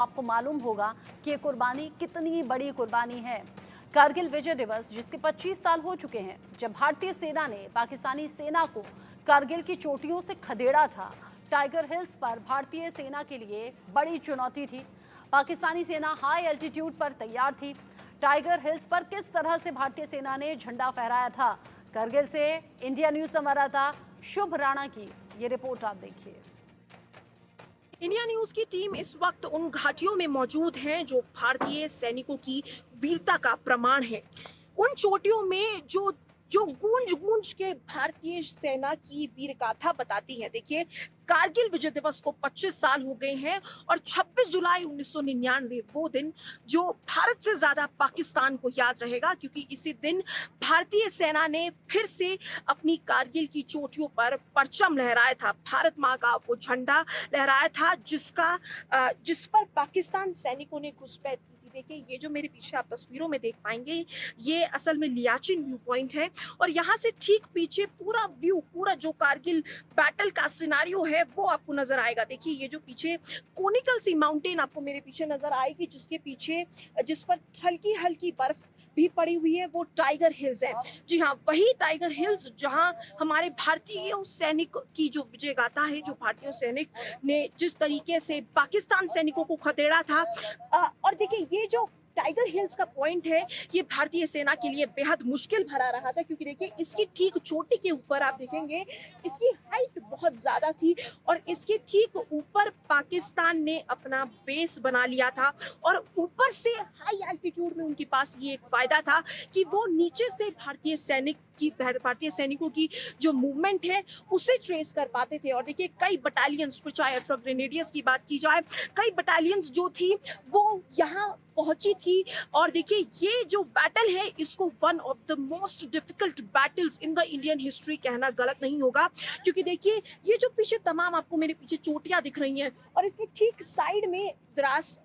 आपको मालूम होगा कि ये कुर्बानी कितनी बड़ी कुर्बानी है। कारगिल विजय दिवस जिसके 25 साल हो चुके हैं, जब भारतीय सेना ने पाकिस्तानी सेना को कारगिल की चोटियों से खदेड़ा था। टाइगर हिल्स पर भारतीय सेना के लिए बड़ी चुनौती थी। पाकिस्तानी सेना हाई एल्टीट्यूड पर तैयार थी। टाइगर हिल्स पर किस तरह से भारतीय सेना ने झंडा फहराया था। कारगिल से इंडिया न्यूज संवाददाता शुभ राणा की ये रिपोर्ट आप देखिए। इंडिया न्यूज की टीम इस वक्त उन घाटियों में मौजूद है जो भारतीय सैनिकों की वीरता का प्रमाण है। उन चोटियों में जो जो गूंज गूंज के भारतीय सेना की वीर गाथा बताती है। देखिए, कारगिल विजय दिवस को 25 साल हो गए हैं और 26 जुलाई 1999 वो दिन जो भारत से ज्यादा पाकिस्तान को याद रहेगा, क्योंकि इसी दिन भारतीय सेना ने फिर से अपनी कारगिल की चोटियों पर परचम लहराया था। भारत माँ का वो झंडा लहराया था जिस पर पाकिस्तान सैनिकों ने घुसपैठ की थी। देखिए, ये जो मेरे पीछे आप तस्वीरों में देख पाएंगे, ये असल में लियाचिन व्यू पॉइंट है और यहाँ से ठीक पीछे पूरा व्यू, पूरा जो कारगिल बैटल का सिनारियो है वो आपको नजर आएगा। देखिए, ये जो पीछे कोनिकल सी माउंटेन आपको मेरे पीछे नजर आएगी, जिसके पीछे जिस पर हल्की हल्की बर्फ भी पड़ी हुई है, वो टाइगर हिल्स है। जी हाँ, वही टाइगर हिल्स जहां हमारे भारतीय सैनिक की जो विजय गाथा है, जो भारतीय सैनिक ने जिस तरीके से पाकिस्तान सैनिकों को खदेड़ा था। और देखिए, ये जो टाइगर हिल्स का पॉइंट है, ये भारतीय सेना के लिए बेहद मुश्किल भरा रहा था, क्योंकि देखिए इसकी ठीक चोटी के ऊपर आप देखेंगे इसकी हाइट बहुत ज्यादा थी और इसके ठीक ऊपर पाकिस्तान ने अपना बेस बना लिया था। और ऊपर से हाई एल्टीट्यूड में उनके पास ये एक फायदा था कि वो नीचे से भारतीय सैनिकों की जो मूवमेंट है उसे ट्रेस कर पाते थे। और देखिए, कई बटालियंस, चाहे अल्ट्रा ग्रेनेडियर्स की बात की जाए, कई बटालियंस जो थी वो यहाँ पहुंची थी। और देखिए, ये जो बैटल है इसको one of the most difficult battles in the Indian history कहना गलत नहीं होगा, क्योंकि देखिए ये जो पीछे तमाम आपको मेरे पीछे चोटियां दिख रही हैं और इसके ठीक साइड में द्रास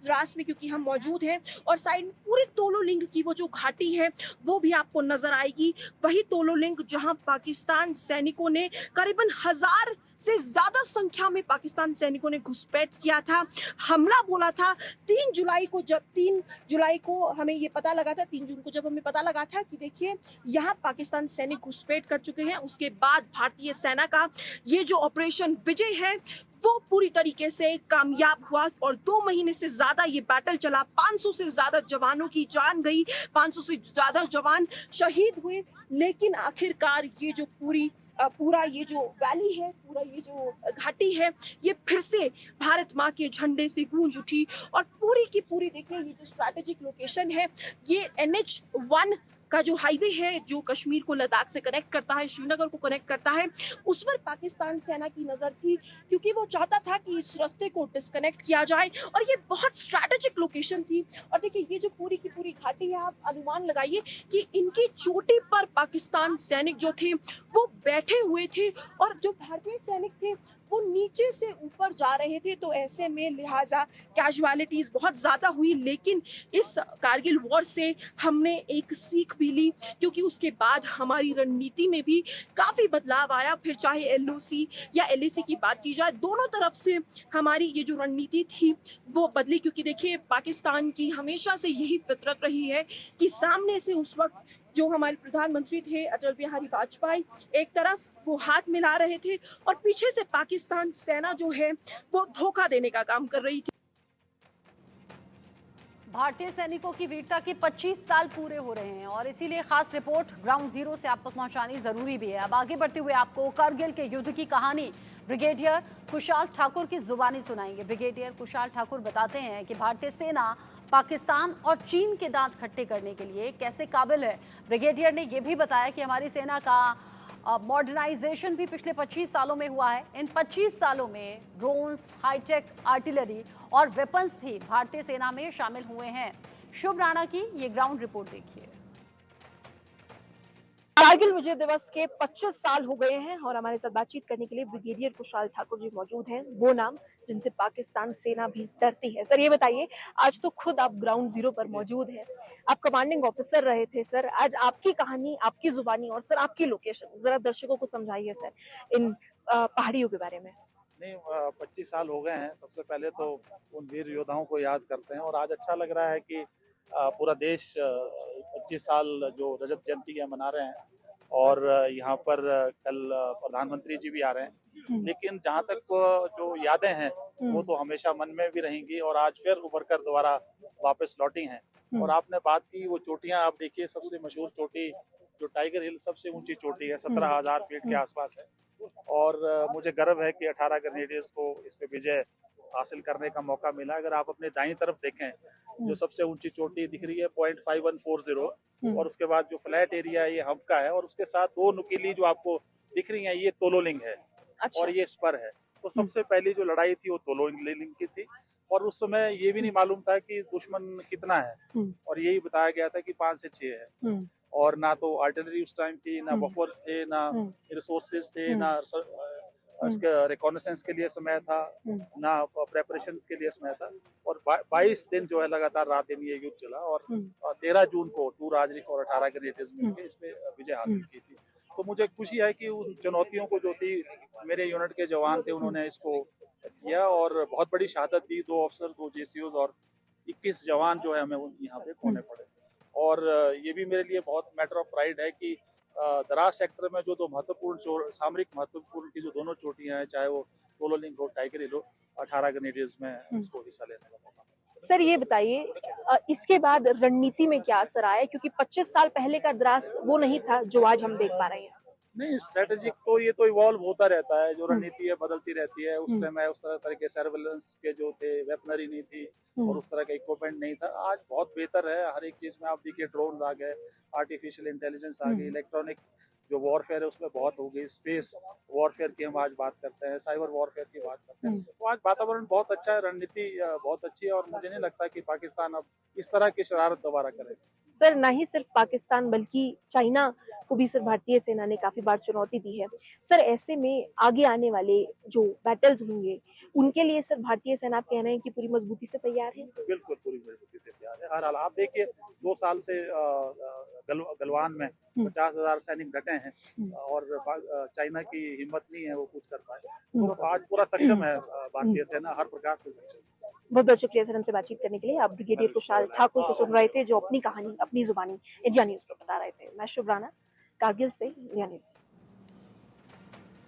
द्रास में क्योंकि हम मौजूद हैं, और साइड में पूरी तोलो लिंग की वो जो घाटी है वो भी आपको नजर आएगी। वही तोलो लिंग जहां पाकिस्तान सैनिकों ने करीबन 1000 से ज्यादा संख्या में पाकिस्तान सैनिकों ने घुसपैठ किया था, हमला बोला था। 3 जुलाई को हमें ये पता लगा था, 3 जून को जब हमें पता लगा था कि देखिए यहाँ पाकिस्तान सैनिक घुसपैठ कर चुके हैं, उसके बाद भारतीय सेना का ये जो ऑपरेशन विजय है वो पूरी तरीके से कामयाब हुआ और 2 महीने से ज्यादा ये बैटल चला। 500 से ज्यादा जवानों की जान गई, 500 से ज्यादा जवान शहीद हुए, लेकिन आखिरकार ये जो पूरा ये जो वैली है, पूरा ये जो घाटी है, ये फिर से भारत माँ के झंडे से गूंज उठी। और पूरी की पूरी देखिए, ये जो स्ट्रैटेजिक लोकेशन है, ये NH-1 का जो हाईवे है जो कश्मीर को लद्दाख से कनेक्ट करता है, श्रीनगर को कनेक्ट करता है, उस पर पाकिस्तान सेना की नजर थी, क्योंकि वो चाहता था कि इस रास्ते को डिस्कनेक्ट किया जाए और ये बहुत स्ट्रैटेजिक लोकेशन थी। और देखिए, ये जो पूरी की पूरी घाटी है, आप अनुमान लगाइए कि इनकी चोटी पर पाकिस्तान सैनिक जो थे वो बैठे हुए थे और जो भारतीय सैनिक थे वो नीचे से ऊपर जा रहे थे। तो ऐसे में लिहाजा कैजुअलिटीज बहुत ज्यादा हुई, लेकिन इस कारगिल वॉर से हमने एक सीख भी ली, क्योंकि उसके बाद हमारी रणनीति में भी काफी बदलाव आया। फिर चाहे LOC या LAC की बात की जाए, दोनों तरफ से हमारी ये जो रणनीति थी वो बदली, क्योंकि देखिए पाकिस्तान की हमेशा से यही फितरत रही है कि सामने से उस वक्त जो हमारे प्रधानमंत्री थे अटल बिहारी वाजपेयी, एक तरफ वो हाथ मिला रहे थे और पीछे से पाकिस्तान सेना जो है वो धोखा देने का काम कर रही थी। भारतीय सैनिकों की वीरता के 25 साल पूरे हो रहे हैं और इसीलिए खास रिपोर्ट ग्राउंड जीरो से आप तक पहुंचानी जरूरी भी है। अब आगे बढ़ते हुए आपको कारगिल के युद्ध की कहानी ब्रिगेडियर कुशाल ठाकुर की जुबानी सुनाएंगे। ब्रिगेडियर कुशाल ठाकुर बताते हैं कि भारतीय सेना पाकिस्तान और चीन के दांत खट्टे करने के लिए कैसे काबिल है। ब्रिगेडियर ने यह भी बताया कि हमारी सेना का मॉडर्नाइजेशन भी पिछले 25 सालों में हुआ है। इन 25 सालों में ड्रोन्स, हाईटेक आर्टिलरी और वेपन्स भी भारतीय सेना में शामिल हुए हैं। शुभ राणा की ये ग्राउंड रिपोर्ट देखिए। कारगिल विजय दिवस के 25 साल हो गए हैं और हमारे साथ बातचीत करने के लिए ब्रिगेडियर कुशाल ठाकुर जी मौजूद हैं, वो नाम जिनसे पाकिस्तान सेना भी डरती है। सर, ये बताइए, आज तो खुद आप ग्राउंड जीरो पर मौजूद हैं, आप कमांडिंग ऑफिसर रहे थे। सर, आज आपकी कहानी, आपकी जुबानी और सर आपकी लोकेशन जरा दर्शकों को समझाइए सर इन पहाड़ियों के बारे में। नहीं 25 साल हो गए हैं। सबसे पहले तो उन वीर योद्धाओं को याद करते हैं और आज अच्छा लग रहा है कि पूरा देश 25 साल जो रजत जयंती है मना रहे हैं और यहाँ पर कल प्रधानमंत्री जी भी आ रहे हैं। लेकिन जहाँ तक जो यादें हैं वो तो हमेशा मन में भी रहेंगी और आज फिर उभर कर दोबारा वापस लौटी हैं। और आपने बात की वो चोटियां, आप देखिए सबसे मशहूर चोटी जो टाइगर हिल सबसे ऊंची चोटी है, 17,000 फीट के आसपास है। और मुझे गर्व है कि 18 ग्रेनेडियर्स को इस पे विजय हासिल करने का मौका मिला। अगर आप अपने दाईं तरफ देखें जो सबसे ऊंची चोटी दिख रही है 0.5140 और उसके बाद जो फ्लैट एरिया है ये हब का है और उसके साथ दो नुकीली जो आपको दिख रही है ये तोलोलिंग है। अच्छा। और ये स्पर है। तो सबसे पहली जो लड़ाई थी वो तोलोलिंग की थी और उस समय ये भी नहीं मालूम था कि दुश्मन कितना है और यही बताया गया था कि 5 से 6 है। और ना तो आर्टिलरी उस टाइम थी, ना बफर्स थे, ना रिसोर्सेज थे, ना उसके रिकॉनेसेंस के लिए समय था, ना प्रेपरेशंस के लिए समय था। और 22 दिन जो है लगातार रात दिन ये युद्ध चला और 13 जून को 2 राजरिक और 18 ग्रेनेडियर्स मिलकर इसमें विजय हासिल की थी। तो मुझे खुशी है कि उन चुनौतियों को जो थी मेरे यूनिट के जवान थे उन्होंने इसको किया और बहुत बड़ी शहादत दी। 2 अफसर, 2 जेसीओज और 21 जवान जो है हमें यहाँ पे खोने पड़े। और ये भी मेरे लिए बहुत मैटर ऑफ प्राइड है कि दराज सेक्टर में जो दो महत्वपूर्ण सामरिक महत्वपूर्ण की जो दोनों चोटियां हैं, चाहे वो तोलोलिंग हो, टाइगर हिल हो, 18 ग्रेनेडियर्स में उसको हिस्सा लेने का मौका मिला। सर ये बताइए इसके बाद रणनीति में क्या असर आया, क्योंकि 25 साल पहले का द्रास वो नहीं था जो आज हम देख पा रहे हैं। नहीं, स्ट्रेटेजिक तो ये तो इवॉल्व होता रहता है, जो रणनीति है बदलती रहती है। उस समय उस तरह के सर्वेलेंस के जो थे वेपनरी नहीं थी और उस तरह का इक्विपमेंट नहीं था। आज बहुत बेहतर है हर एक चीज में। आप देखिए ड्रोन आ गए, आर्टिफिशियल इंटेलिजेंस आ गई, इलेक्ट्रॉनिक जो वॉरफेयर है उसमें बहुत हो गई, स्पेस वॉरफेयर की हम आज बात करते हैं, साइबर वॉरफेयर की बात करते हैं। तो आज वातावरण बहुत अच्छा है, रणनीति बहुत अच्छी है और मुझे नहीं लगता कि पाकिस्तान अब इस तरह की शरारत दोबारा करेगा। सर ना ही सिर्फ पाकिस्तान बल्कि चाइना को भी सर भारतीय सेना ने काफी बार चुनौती दी है। सर ऐसे में आगे आने वाले जो बैटल्स होंगे उनके लिए सर भारतीय सेना, आप कह रहे हैं कि पूरी मजबूती से तैयार है? बिल्कुल पूरी मजबूती से तैयार है। हर हाल आप देखिए 2 साल से गलवान में 50,000 सैनिक डटे हैं और चाइना की हिम्मत नहीं है वो कुछ कर पाए। तो आज पूरा सक्षम है भारतीय सेना, हर प्रकार से सक्षम है। बहुत बहुत शुक्रिया सर हमसे बातचीत करने के लिए। आप ब्रिगेडियर कुशाल ठाकुर को सुन रहे थे जो अपनी कहानी अपनी जुबानी इंडिया न्यूज पर बता रहे थे। मैं शुभ राणा, कारगिल से, इंडिया न्यूज।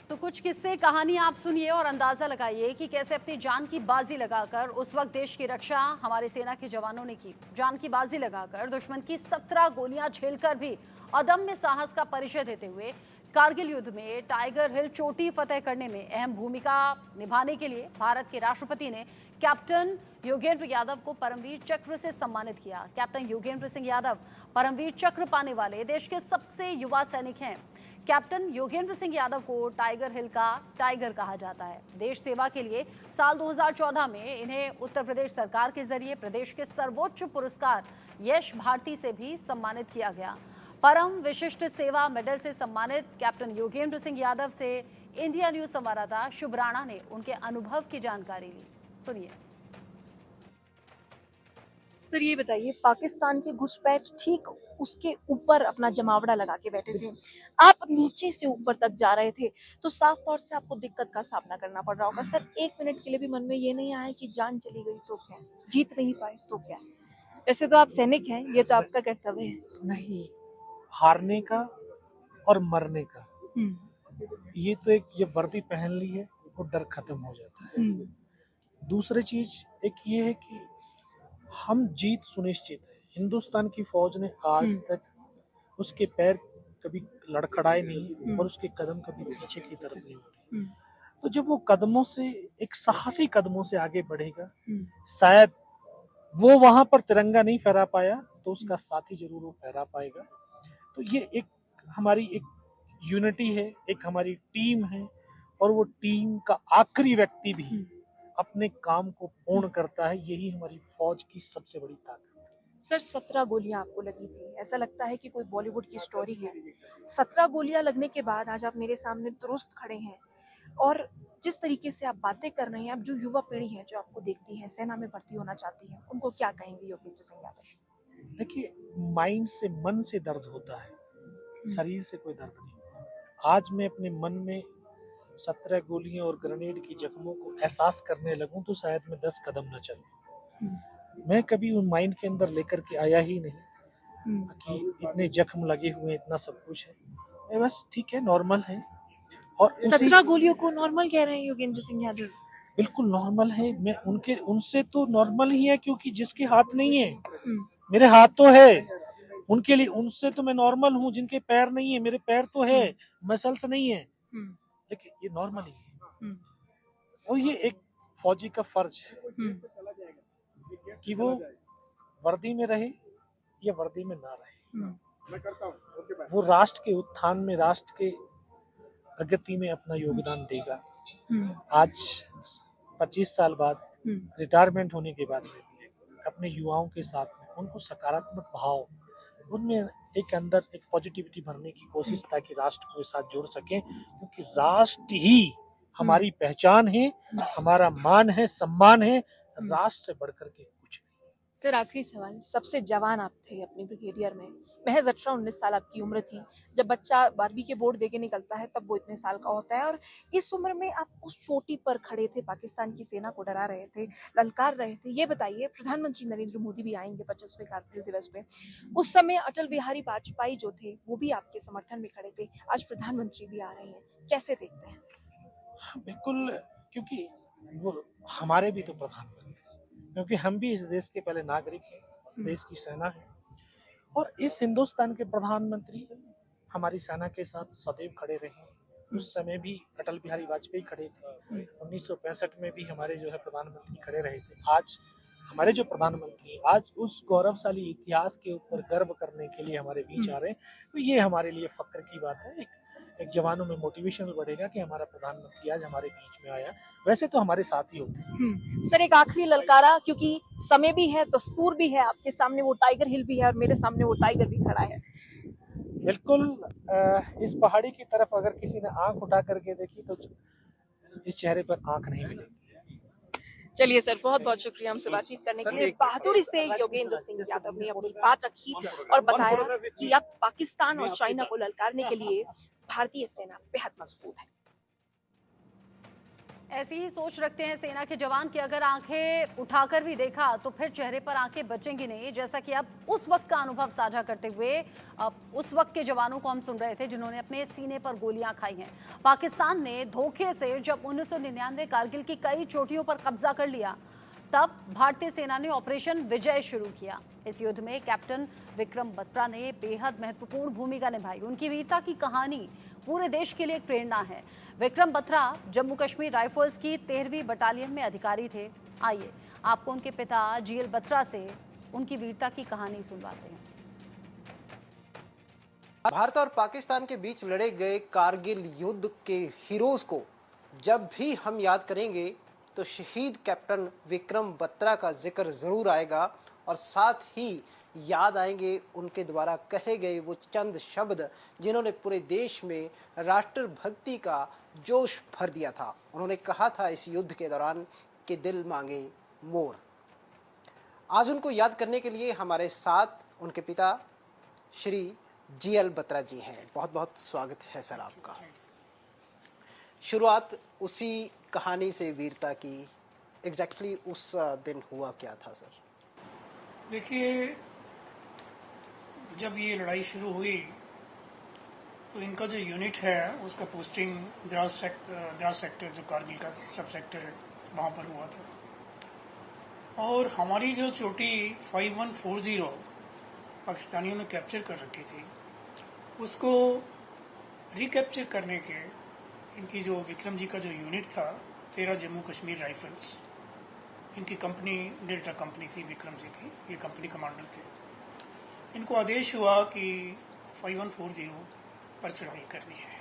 तो कुछ किस्से कहानी आप सुनिए और अंदाजा लगाइए कि कैसे अपनी जान की बाजी लगाकर उस वक्त देश की रक्षा हमारे सेना के जवानों ने की। जान की बाजी लगाकर दुश्मन की 17 गोलियां झेलकर भी अदम्य साहस का परिचय देते हुए कारगिल युद्ध में टाइगर हिल चोटी फतेह करने में अहम भूमिका निभाने के लिए भारत के राष्ट्रपति ने कैप्टन योगेंद्र यादव को परमवीर चक्र से सम्मानित किया। कैप्टन योगेंद्र सिंह यादव परमवीर चक्र पाने वाले देश के सबसे युवा सैनिक हैं। कैप्टन योगेंद्र सिंह यादव को टाइगर हिल का टाइगर कहा जाता है। देश सेवा के लिए साल 2014 में इन्हें उत्तर प्रदेश सरकार के जरिए प्रदेश के सर्वोच्च पुरस्कार यश भारती से भी सम्मानित किया गया। परम विशिष्ट सेवा मेडल से सम्मानित कैप्टन योगेंद्र सिंह यादव से इंडिया न्यूज संवाददाता शुभ राणा ने उनके अनुभव की जानकारी ली। सुनिए। सर ये बताइए, पाकिस्तान के घुसपैठ ठीक उसके ऊपर अपना जमावड़ा लगा के बैठे थे, आप नीचे से ऊपर तक जा रहे थे, तो साफ तौर से आपको दिक्कत का सामना करना पड़ रहा होगा। सर एक मिनट के लिए भी मन में ये नहीं आया कि जान चली गई तो क्या, जीत नहीं पाए तो क्या? वैसे तो आप सैनिक हैं, ये तो आपका कर्तव्य है। नहीं, हारने का और मरने का, ये तो एक जब वर्दी पहन ली है वो डर खत्म हो जाता है। दूसरी चीज एक ये है कि हम जीत सुनिश्चित है। हिंदुस्तान की फौज ने आज तक उसके पैर कभी लड़खड़ाए नहीं और उसके कदम कभी पीछे की तरफ नहीं बढ़े। तो जब वो कदमों से एक साहसी कदमों से आगे बढ़ेगा, शायद वो वहां पर तिरंगा नहीं फहरा पाया तो उसका साथी जरूर वो फहरा पाएगा। तो ये एक हमारी एक यूनिटी है, एक हमारी टीम है और वो टीम का आखिरी व्यक्ति भी अपने काम को पूर्ण करता है। यही हमारी फौज की सबसे बड़ी ताकत है। सर 17 गोलियां आपको लगी थी, ऐसा लगता है कि कोई बॉलीवुड की स्टोरी है। 17 गोलियां लगने के बाद आज आप मेरे सामने दुरुस्त खड़े हैं और जिस तरीके से आप बातें कर रहे हैं, आप जो युवा पीढ़ी है जो आपको देखती है, सेना में भर्ती होना चाहती है, उनको क्या कहेंगे योगेंद्र सिंह यादव? देखिए, माइंड से, मन से दर्द होता है, शरीर से कोई दर्द नहीं। आज मैं अपने मन में 17 गोलियों और ग्रेनेड की जख्मों को एहसास करने लगूं तो शायद मैं 10 कदम न चलूं। मैं कभी उन माइंड के अंदर लेकर के आया ही नहीं कि इतने जख्म लगे हुए इतना सब कुछ है। मैं बस ठीक है, नॉर्मल है। और 17 गोलियों को नॉर्मल कह रहे हैं योगेंद्र सिंह यादव। बिल्कुल नॉर्मल है। मैं उनसे तो नॉर्मल ही है, क्योंकि जिसके हाथ नहीं है, मेरे हाथ तो है, उनके लिए उनसे तो मैं नॉर्मल हूँ। जिनके पैर नहीं है, मेरे पैर तो है, मसल्स नहीं है, लेकिन ये नॉर्मल ही है। और ये एक फौजी का फर्ज है कि वो वर्दी में रहे या वर्दी में ना रहे, वो राष्ट्र के उत्थान में, राष्ट्र के प्रगति में अपना योगदान देगा। आज 25 साल बाद रिटायरमेंट होने के बाद में भी अपने युवाओं के साथ में उनको सकारात्मक भाव, उनमें एक अंदर एक पॉजिटिविटी भरने की कोशिश, ताकि राष्ट्र को साथ जोड़ सकें, क्योंकि राष्ट्र ही हमारी पहचान है, हमारा मान है, सम्मान है। राष्ट्र से बढ़कर के कुछ नहीं। सर आखिरी सवाल, सबसे जवान आप थे अपने ब्रिगेडियर में, महज 18-19 साल आपकी उम्र थी। जब बच्चा 12वीं के बोर्ड देके निकलता है तब वो इतने साल का होता है, और इस उम्र में आप उस चोटी पर खड़े थे, पाकिस्तान की सेना को डरा रहे थे, ललकार रहे थे। ये बताइए, प्रधानमंत्री नरेंद्र मोदी भी आएंगे 25वें कारगिल दिवस पे, उस समय अटल बिहारी वाजपेयी जो थे वो भी आपके समर्थन में खड़े थे, आज प्रधानमंत्री भी आ रहे हैं, कैसे देखते हैं? बिल्कुल, क्योंकि वो हमारे भी तो प्रधानमंत्री, क्योंकि हम भी इस देश के पहले नागरिक हैं, देश की सेना है, और इस हिंदुस्तान के प्रधानमंत्री हमारी सेना के साथ सदैव खड़े रहे। उस समय भी अटल बिहारी वाजपेयी खड़े थे, 1965 में भी हमारे जो है प्रधानमंत्री खड़े रहे थे। आज हमारे जो प्रधानमंत्री आज उस गौरवशाली इतिहास के ऊपर गर्व करने के लिए हमारे बीच आ रहे हैं, तो ये हमारे लिए फक्र की बात है। एक जवानों में मोटिवेशन बढ़ेगा कि हमारा प्रधानमंत्री आज हमारे बीच में आया। वैसे तो हमारे साथ ही होते हैं। सर एक आखिरी ललकारा, क्योंकि समय भी है, दस्तूर भी है, आपके सामने वो टाइगर हिल भी है और मेरे सामने वो टाइगर भी खड़ा है। बिल्कुल, इस पहाड़ी की तरफ अगर किसी ने आंख उठा करके देखी तो इस चेहरे पर आंख नहीं मिलेगी। चलिए सर, बहुत बहुत शुक्रिया हमसे बातचीत करने के लिए। बहादुरी से योगेंद्र सिंह यादव ने अपनी बात रखी और बताया कि अब पाकिस्तान और चाइना को ललकारने के लिए भारतीय सेना बेहद मजबूत है। ऐसी ही सोच रखते हैं सेना के जवान कि अगर आंखें उठाकर भी देखा तो फिर चेहरे पर आंखें बचेंगी नहीं, जैसा कि अब उस वक्त का अनुभव साझा करते हुए उस वक्त के जवानों को हम सुन रहे थे जिन्होंने अपने सीने पर गोलियां खाई हैं। पाकिस्तान ने धोखे से जब 1999 कारगिल की कई चोटियों पर कब्जा कर लिया, तब भारतीय सेना ने ऑपरेशन विजय शुरू किया। इस युद्ध में कैप्टन विक्रम बत्रा ने बेहद महत्वपूर्ण भूमिका निभाई। उनकी वीरता की कहानी पूरे देश के लिए एक प्रेरणा है। विक्रम बत्रा जम्मू कश्मीर राइफल्स की 13वीं बटालियन में अधिकारी थे। आइए आपको उनके पिता जीएल बत्रा से उनकी वीरता की कहानी सुनवाते हैं। भारत और पाकिस्तान के बीच लड़े गए कारगिल युद्ध के हीरोज को जब भी हम याद करेंगे तो शहीद कैप्टन विक्रम बत्रा का जिक्र जरूर आएगा, और साथ ही याद आएंगे उनके द्वारा कहे गए वो चंद शब्द जिन्होंने पूरे देश में राष्ट्रभक्ति का जोश भर दिया था। उन्होंने कहा था इस युद्ध के दौरान कि दिल मांगे मोर। आज उनको याद करने के लिए हमारे साथ उनके पिता श्री जीएल बत्रा जी हैं। बहुत बहुत स्वागत है सर आपका। शुरुआत उसी कहानी से वीरता की, एग्जैक्टली उस दिन हुआ क्या था सर? देखिए, जब ये लड़ाई शुरू हुई तो इनका जो यूनिट है उसका पोस्टिंग द्रास सेक्टर जो कारगिल का सब सेक्टर है वहाँ पर हुआ था, और हमारी जो चोटी 5140 पाकिस्तानियों ने कैप्चर कर रखी थी, उसको रिकैप्चर करने के इनकी जो विक्रम जी का जो यूनिट था 13 जम्मू कश्मीर राइफल्स, इनकी कंपनी डेल्टा कंपनी थी विक्रम जी की, ये कंपनी कमांडर थे। इनको आदेश हुआ कि 5140 पर चढ़ाई करनी है।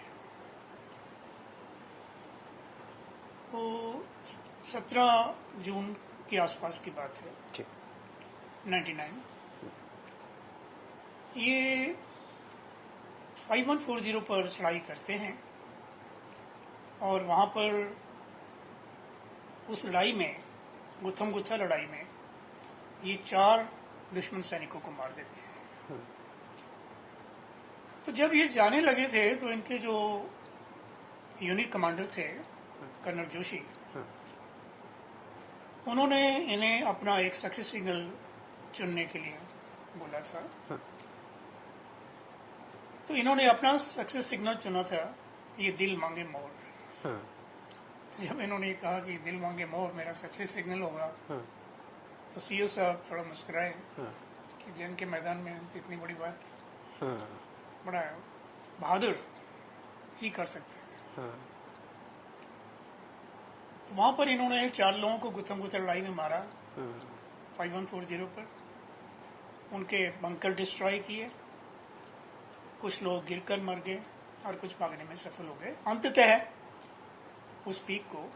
तो 17 जून के आसपास की बात है, 99। ये 5140 पर चढ़ाई करते हैं और वहाँ पर उस लड़ाई में, गुत्थम गुत्था लड़ाई में, ये 4 दुश्मन सैनिकों को मार देते हैं। तो जब ये जाने लगे थे तो इनके जो यूनिट कमांडर थे कर्नल जोशी, उन्होंने इन्हें अपना एक सक्सेस सिग्नल चुनने के लिए बोला था। तो इन्होंने अपना सक्सेस सिग्नल चुना था, ये दिल मांगे मोर। जब इन्होंने कहा कि दिल मांगे मोर मेरा सक्सेस सिग्नल होगा, तो सीओ साहब थोड़ा मुस्कुराए कि जंग के मैदान में इतनी बड़ी बात, बड़ा बहादुर ही कर सकते हैं। तो वहां पर इन्होंने 4 लोगों को गुत्थम गुत्थम लड़ाई में मारा 5140 पर, उनके बंकर डिस्ट्रॉय किए, कुछ लोग गिरकर मर गए और कुछ भागने में सफल हो गए। अंततः उस पीक को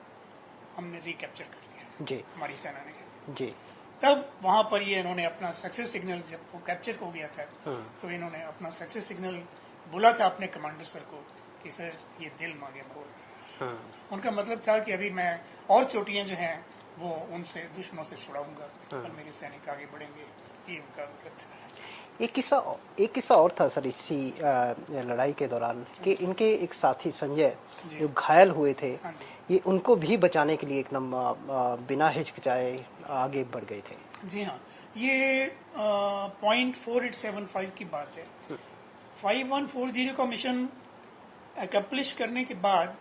हमने रिकैप्चर कर लिया जी हमारी सेना ने। जी। तब वहां पर ये इन्होंने अपना सक्सेस सिग्नल, जब वो कैप्चर हो गया था, तो इन्होंने अपना सक्सेस सिग्नल बोला था अपने कमांडर सर को कि सर ये दिल मांगे मोर। उनका मतलब था कि अभी मैं और चोटियां जो हैं वो उनसे दुश्मनों से छुड़ाऊंगा और मेरे सैनिक आगे बढ़ेंगे, ये उनका मतलब था। एक किस्सा और था सर इसी लड़ाई के दौरान कि इनके एक साथी संजय जो घायल हुए थे, हाँ ये उनको भी बचाने के लिए एकदम बिना हिचकिचाए आगे बढ़ गए थे। जी हाँ, ये .4875 की बात है। 5140 का मिशन अकम्प्लिश करने के बाद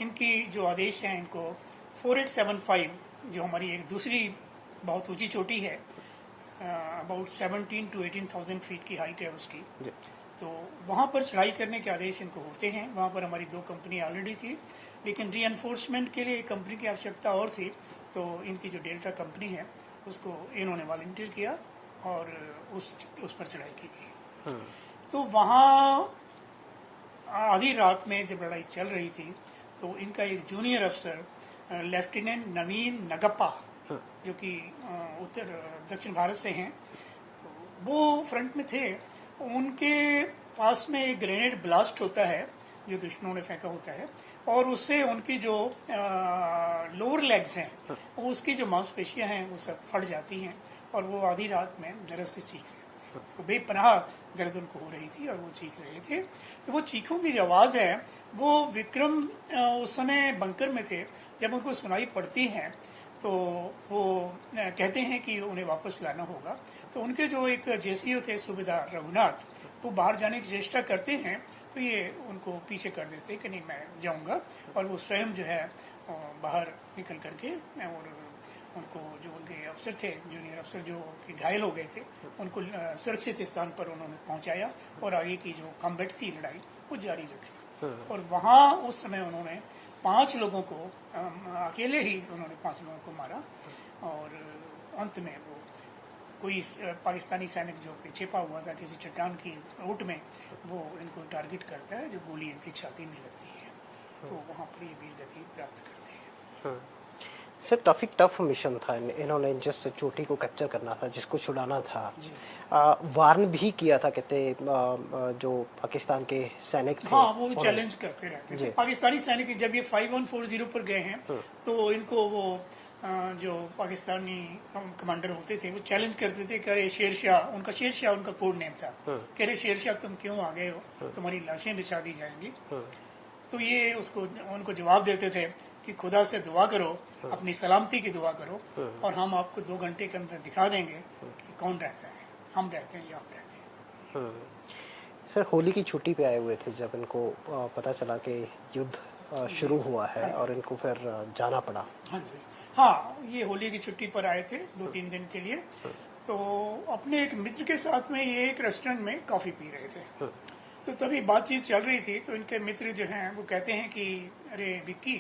इनकी जो आदेश है, इनको 4875 जो हमारी एक दूसरी बहुत ऊंची चोटी है, अबाउट 17 to 18,000 फीट की हाइट है उसकी, तो वहाँ पर चढ़ाई करने के आदेश इनको होते हैं। वहाँ पर हमारी 2 कंपनी ऑलरेडी थी, लेकिन रीएनफोर्समेंट के लिए एक कंपनी की आवश्यकता और थी, तो इनकी जो डेल्टा कंपनी है उसको इन्होंने वॉलंटियर किया और उस पर चढ़ाई की गई। तो वहाँ आधी रात में जब लड़ाई चल रही थी, तो इनका एक जूनियर अफसर लेफ्टिनेंट नवीन नगप्पा, जो कि दक्षिण भारत से हैं, तो वो फ्रंट में थे। उनके पास में एक ग्रेनेड ब्लास्ट होता है जो दुश्मनों ने फेंका होता है, और उससे उनकी जो लोअर लेग्स हैं, उसकी जो मांसपेशियां हैं वो सब फट जाती हैं और वो आधी रात में दर्द से चीख रहे थे। तो बेपनाह दर्द उनको हो रही थी और वो चीख रहे थे। तो वो चीखों की जो आवाज़ है वो विक्रम उस समय बंकर में थे, जब उनको सुनाई पड़ती है तो वो कहते हैं कि उन्हें वापस लाना होगा। तो उनके जो एक जेसीओ थे सूबेदार रघुनाथ, वो बाहर जाने की चेष्टा करते हैं, तो ये उनको पीछे कर देते कि नहीं मैं जाऊंगा, और वो स्वयं जो है बाहर निकल करके और उनको जो उनके अफसर थे, जूनियर अफसर जो कि घायल हो गए थे, उनको सुरक्षित स्थान पर उन्होंने पहुंचाया और आगे की जो कॉम्बैट थी लड़ाई वो जारी रखी। और वहाँ उस समय उन्होंने 5 लोगों को अकेले ही उन्होंने 5 लोगों को मारा, और अंत में वो कोई पाकिस्तानी सैनिक जो छिपा हुआ था किसी चट्टान की ओट में, वो इनको टारगेट करता है, जो गोली इनकी छाती में लगती है, तो वहाँ पर ये वीर गति प्राप्त करते हैं। सर काफ़ी टफ मिशन था, इन्होंने जिस चोटी को कैप्चर करना था, जिसको छुड़ाना था, वार्न भी किया था कहते जो पाकिस्तान के सैनिक थे। हाँ, वो चैलेंज करते रहते थे पाकिस्तानी सैनिक। जब ये 5140 पर गए हैं तो इनको वो जो पाकिस्तानी कमांडर होते थे वो चैलेंज करते थे, कह रहे शेरशाह, उनका शेरशाह उनका कोड नेम था, कह रहे शेरशाह तुम क्यों आ गए हो, तुम्हारी लाशें बिछा दी जाएंगी। तो ये उसको उनको जवाब देते थे कि खुदा से दुआ करो, अपनी सलामती की दुआ करो, और हम आपको 2 घंटे के अंदर दिखा देंगे कि कौन रहता है, हम रहते हैं या आप रहते हैं। सर होली की छुट्टी पे आए हुए थे जब इनको पता चला कि युद्ध शुरू हुआ है और इनको फिर जाना पड़ा। हाँ जी, हाँ, ये होली की छुट्टी पर आए थे 2-3 दिन के लिए। तो अपने एक मित्र के साथ में ये एक रेस्टोरेंट में कॉफ़ी पी रहे थे, तो तभी बातचीत चल रही थी। तो इनके मित्र जो हैं वो कहते हैं कि अरे विक्की,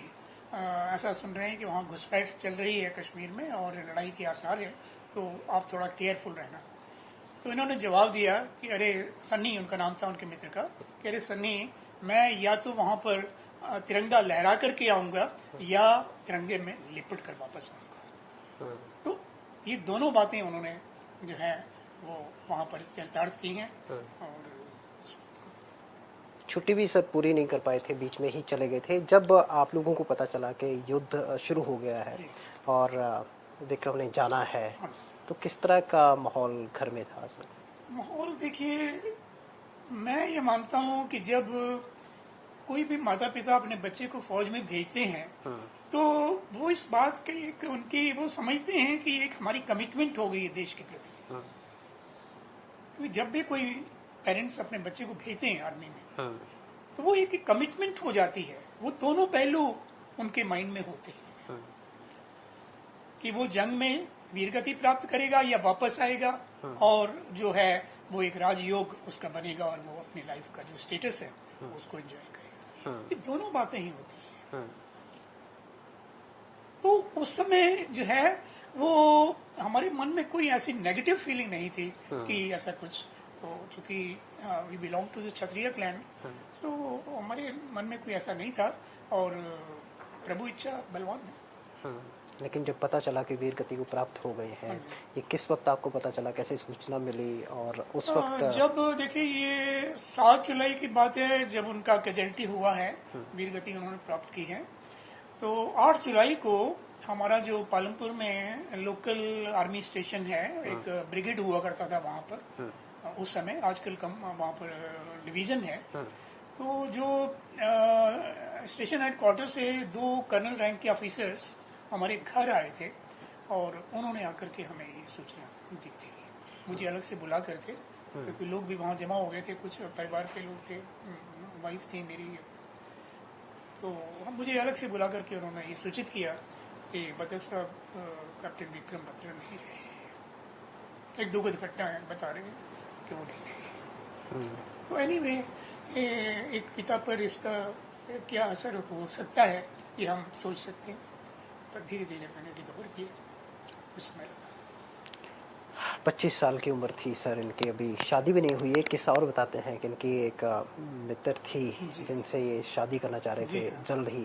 ऐसा सुन रहे हैं कि वहाँ घुसपैठ चल रही है कश्मीर में और लड़ाई के आसार है, तो आप थोड़ा केयरफुल रहना। तो इन्होंने जवाब दिया कि अरे सन्नी, उनका नाम था उनके मित्र का, कि अरे सन्नी, मैं या तो वहाँ पर तिरंगा लहरा करके आऊँगा या तिरंगे में लिपट कर वापस आऊँगा। तो ये दोनों बातें उन्होंने जो है वो वहाँ पर चरितार्थ की हैं। और छुट्टी भी सर पूरी नहीं कर पाए थे, बीच में ही चले गए थे। जब आप लोगों को पता चला कि युद्ध शुरू हो गया है और विक्रम ने जाना है, तो किस तरह का माहौल घर में था सर? माहौल देखिए, मैं ये मानता हूँ कि जब कोई भी माता पिता अपने बच्चे को फौज में भेजते हैं तो वो इस बात के एक उनकी वो समझते हैं कि एक हमारी कमिटमेंट हो गई है देश के प्रति। क्योंकि जब भी कोई पेरेंट्स अपने बच्चे को भेजते हैं आर्मी में तो वो एक कमिटमेंट हो जाती है। वो दोनों पहलू उनके माइंड में होते हैं कि वो जंग में वीरगति प्राप्त करेगा या वापस आएगा और जो है वो एक राजयोग उसका बनेगा और वो अपनी लाइफ का जो स्टेटस है उसको एंजॉय करेगा। ये दोनों बातें ही होती हैं। तो उस समय जो है वो हमारे मन में कोई ऐसी नेगेटिव फीलिंग नहीं थी कि ऐसा कुछ। तो चूंकि we belong to the Kshatriya clan तो हमारे मन में कोई ऐसा नहीं था और प्रभु इच्छा बलवान है। लेकिन जब पता चला कि वीर गति को प्राप्त हो गए हैं, ये किस वक्त आपको पता चला, कैसे सूचना मिली और उस वक्त? जब देखिए ये 7 जुलाई की बात है जब उनका कैजुअल्टी हुआ है, वीर गति उन्होंने प्राप्त की है। तो 8 जुलाई को हमारा जो पालमपुर में लोकल आर्मी स्टेशन है, एक ब्रिगेड हुआ करता था वहाँ पर उस समय, आजकल कम वहाँ पर डिवीजन है। तो जो स्टेशन हेडक्वार्टर से 2 कर्नल रैंक के ऑफिसर्स हमारे घर आए थे और उन्होंने आकर के हमें ये सूचना दी थी। मुझे अलग से बुला करके, क्योंकि लोग भी वहाँ जमा हो गए थे, कुछ परिवार के लोग थे, वाइफ थी मेरी, तो हम मुझे अलग से बुला करके उन्होंने ये सूचित किया कि बत्रा साहब कैप्टन विक्रम बत्रा नहीं रहे। एक दुखद घटना है, बता रहे हैं कि वो नहीं रहे। तो एनीवे एक पिता पर इसका क्या असर हो सकता है ये हम सोच सकते हैं। पर धीरे धीरे मैंने रिकवर किया। उस समय 25 साल की उम्र थी सर इनकी, अभी शादी भी नहीं हुई है। किस्सा और बताते हैं कि इनकी एक मित्र थी जिनसे ये शादी करना चाह रहे थे, जल्द ही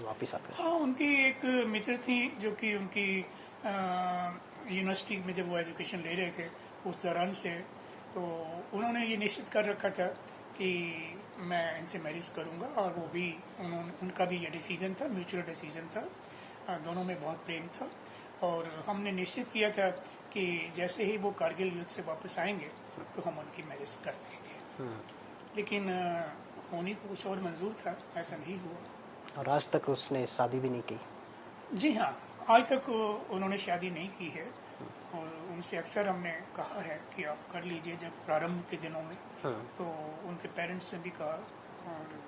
वापिस आकर। हाँ, उनकी एक मित्र थी जो कि उनकी यूनिवर्सिटी में जब वो एजुकेशन ले रहे थे उस दौरान से, तो उन्होंने ये निश्चित कर रखा था कि मैं इनसे मैरिज करूंगा और वो भी उनका भी ये डिसीजन था, म्यूचुअल डिसीजन था। दोनों में बहुत प्रेम था और हमने निश्चित किया था कि जैसे ही वो कारगिल युद्ध से वापस आएंगे तो हम उनकी मैरिज कर देंगे। लेकिन होने को कुछ और मंजूर था, ऐसा नहीं हुआ और आज तक उसने शादी भी नहीं की। जी हाँ, आज तक उन्होंने शादी नहीं की है और उनसे अक्सर हमने कहा है कि आप कर लीजिए जब प्रारंभ के दिनों में। तो उनके पेरेंट्स ने भी कहा और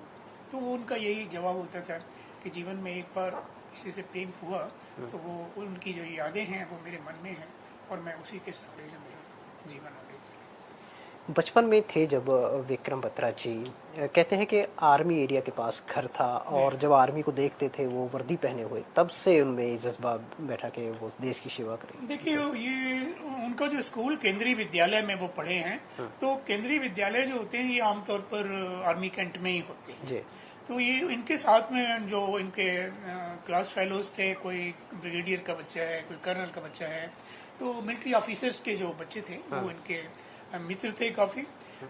तो उनका यही जवाब होता था कि जीवन में एक बार किसी से प्रेम हुआ तो वो उनकी जो यादें हैं वो मेरे मन में हैं और मैं उसी के सहारे से मेरा जीवन आगे। बचपन में थे जब विक्रम बत्रा जी, कहते हैं कि आर्मी एरिया के पास घर था और जब आर्मी को देखते थे वो वर्दी पहने हुए, तब से उनमें ये जज्बा बैठा कि वो देश की सेवा करें। देखिए ये उनका जो स्कूल केंद्रीय विद्यालय में वो पढ़े हैं, तो केंद्रीय विद्यालय जो होते हैं ये आमतौर पर आर्मी कैंट में ही होते हैं जी। तो ये इनके साथ में जो इनके क्लास फेलोज थे, कोई ब्रिगेडियर का बच्चा है, कोई कर्नल का बच्चा है, तो मिलिट्री ऑफिसर्स के जो बच्चे थे वो इनके मित्र थे काफी।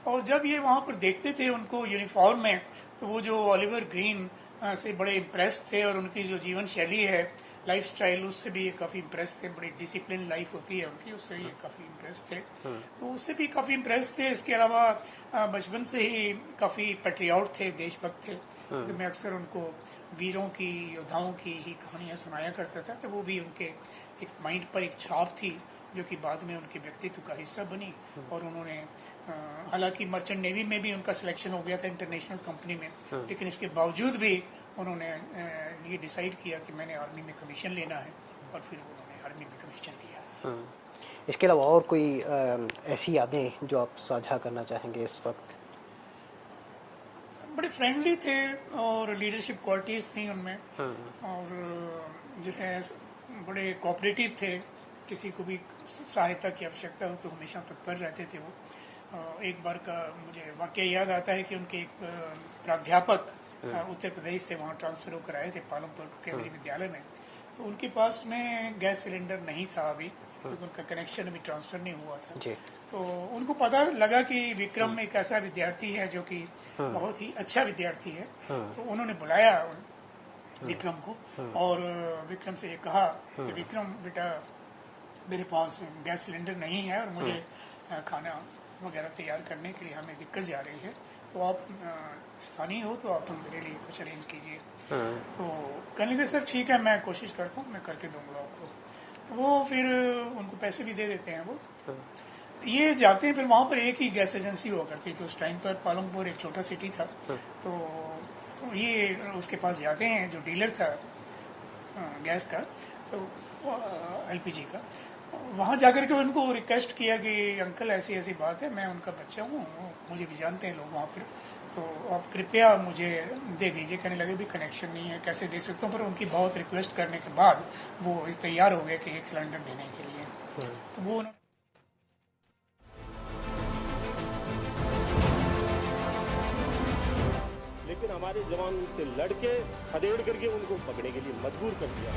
और जब ये वहाँ पर देखते थे उनको यूनिफॉर्म में, तो वो जो ओलिवर ग्रीन से बड़े इम्प्रेस थे और उनकी जो जीवन शैली है, लाइफ स्टाइल, उससे भी ये काफी इम्प्रेस थे। बड़ी डिसिप्लिन लाइफ होती है उनकी, उससे ये काफी इम्प्रेस थे। तो उससे भी काफी इम्प्रेस थे। इसके अलावा बचपन से ही काफी पैट्रियट थे, देशभक्त थे। तो मैं अक्सर उनको वीरों की, योद्धाओं की ही कहानियां सुनाया करता था। तो वो भी उनके एक माइंड पर एक छाप थी जो कि बाद में उनके व्यक्तित्व का हिस्सा बनी। और उन्होंने हालांकि मर्चेंट नेवी में भी उनका सिलेक्शन हो गया था इंटरनेशनल कंपनी में, लेकिन इसके बावजूद भी उन्होंने ये डिसाइड किया कि मैंने आर्मी में कमीशन लेना है और फिर उन्होंने आर्मी में कमीशन लिया। इसके अलावा और कोई ऐसी यादें जो आप साझा करना चाहेंगे इस वक्त? बड़े फ्रेंडली थे और लीडरशिप क्वालिटीज थी उनमें, और जो है बड़े कोऑपरेटिव थे। किसी को भी सहायता की आवश्यकता हो तो हमेशा तत्पर रहते थे वो। एक बार का मुझे वाकया याद आता है कि उनके एक प्राध्यापक उत्तर प्रदेश से वहाँ ट्रांसफर होकर आए थे पालमपुर केंद्रीय विद्यालय में। तो उनके पास में गैस सिलेंडर नहीं था अभी, क्योंकि उनका कनेक्शन अभी ट्रांसफर नहीं हुआ था। तो उनको पता लगा कि विक्रम एक ऐसा विद्यार्थी है जो कि बहुत ही अच्छा विद्यार्थी है। तो उन्होंने बुलाया विक्रम को और विक्रम से ये कहा कि विक्रम बेटा, मेरे पास गैस सिलेंडर नहीं है और मुझे खाना वगैरह तैयार करने के लिए हमें दिक्कत जा रही है, तो आप स्थानीय हो तो आप मेरे लिए कुछ अरेंज कीजिए। तो कहने लगे सर ठीक है, मैं कोशिश करता हूँ, मैं करके दूंगा आपको। तो वो फिर उनको पैसे भी दे देते हैं वो। ये जाते हैं, फिर वहाँ पर एक ही गैस एजेंसी हुआ करती थी उस टाइम पर, पालमपुर एक छोटा सिटी था। तो ये उसके पास जाते हैं, जो डीलर था गैस का, तो LPG का, वहाँ जाकर के उनको रिक्वेस्ट किया कि अंकल ऐसी ऐसी बात है, मैं उनका बच्चा हूँ, मुझे भी जानते हैं लोग वहाँ पर, तो आप कृपया मुझे दे दीजिए। कहने लगे भी कनेक्शन नहीं है, कैसे दे सकता हूँ। पर उनकी बहुत रिक्वेस्ट करने के बाद वो तैयार हो गए कि 1 सिलेंडर देने के लिए। तो वो लेकिन हमारे जवान उनसे लड़के खदेड़ करके उनको पकड़ने के लिए मजबूर कर दिया।